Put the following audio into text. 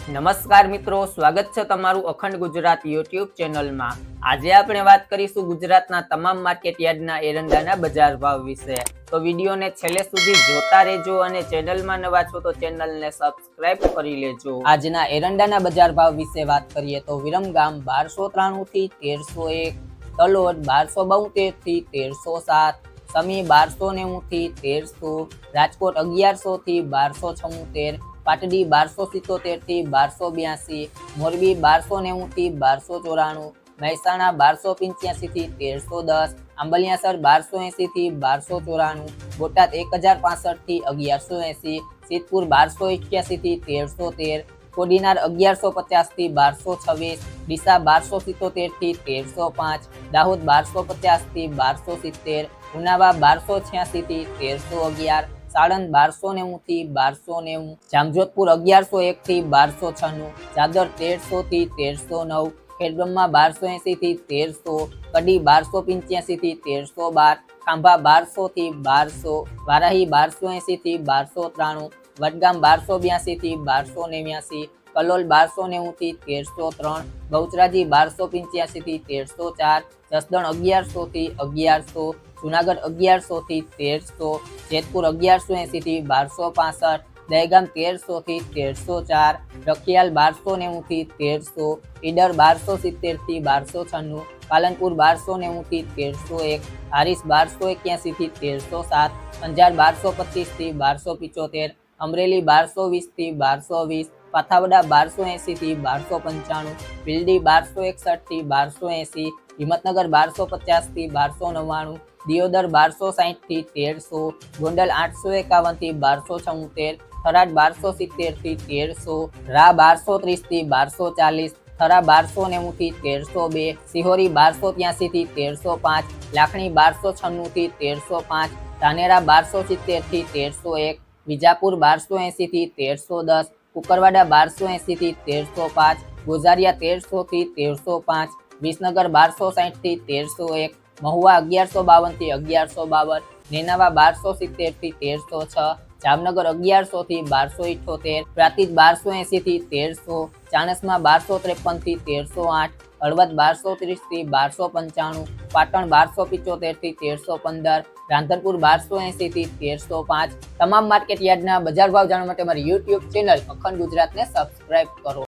નમસ્કાર મિત્રો, સ્વાગત છે તમારું અખંડ ગુજરાત યુટ્યુબ ચેનલમાં। આજે આપણે વાત કરીશું ગુજરાતના તમામ માર્કેટ યાર્ડના એરંડાના બજાર ભાવ વિશે। તો વિડીયોને છેલ્લે સુધી જોતા રહેજો અને ચેનલમાં નવા છો તો ચેનલને સબસ્ક્રાઇબ કરી લેજો। આજના એરંડાના બજાર ભાવ વિશે વાત કરીએ તો વિરમગામ 1293 થી 1301, તલોદ 1272 થી 1307, સમી 1290 થી 1300, રાજકોટ 1100 થી 1276, પાટડી 1277 થી 1282, મોરબી 1290 થી 1294, મહેસાણા 1285 થી 1310, આંબલિયાસર 1280 થી 1294, બોટાદ 1065 થી 1180, સિદ્ધપુર 1281 થી 1313, કોડીનાર 1150 થી 1226, ડીસા 1277 થી 1305, દાહોદ 1250 થી 1270, ઉનાવા 1286 થી 1311, સાણંદ 1290 થી 1290, જામજોધપુર 1101 થી 1296, ચાદર 1300 થી 1309, ખેડબ્રહ્મા 1280 થી 1300, કડી 1285 થી 1312, ખાંભા 1200 થી 1200, વારાહી 1280 થી 1293, વડગામ 1282 થી 1289, કલોલ 1290 થી 1303, બહુચરાજી 1285 થી 1304, જસદણ 1100 થી 1100, જુનાગઢ 1100 થી 1300, જેતપુર 1180 થી 1265, દહેગામ 1300 થી 1304, રખિયાલ 1290 થી 1300, ઈડર 1270 થી 1296, પાલનપુર 1290 થી 1301, હારીસ 1281 થી 1307, અંજાર 1225 થી 1275, અમરેલી 1220 થી 1220, પાથાવડા 1280 થી 1295, ભીલડી 1261 થી 1280, હિંમતનગર 1250 થી 1299, દિયોદર 1260 થી 1300, ગોંડલ 851 થી 1274, થરાદ 1270 થી 1300, રા 1230 થી 1240, થરા 1290 થી 1302, સિહોરી 1283 થી 1305, લાખણી 1296 થી 1305, ધાનેરા 1270 થી 1301, વિજાપુર 1280 થી 1310, કુકરવાડા 1280 થી 1305, ગોઝારિયા 1300 થી 1305, વિસનગર 1260 થી 1301, મહુવા 1152 થી 1152, નેનાવા 1270 થી 1306, જામનગર 1100 થી 1278, પ્રાંતિજ 1280 થી 1300, ચાણસ્મા 1253 થી 1308, હળવદ 1230 થી 1295, પાટણ 1275 થી 1315, રાંધનપુર 1280 થી 1305। તમામ માર્કેટ યાર્ડના બજાર ભાવ જાણવા માટે મારી યુટ્યુબ ચેનલ અખંડ ગુજરાતને સબસ્ક્રાઇબ કરો।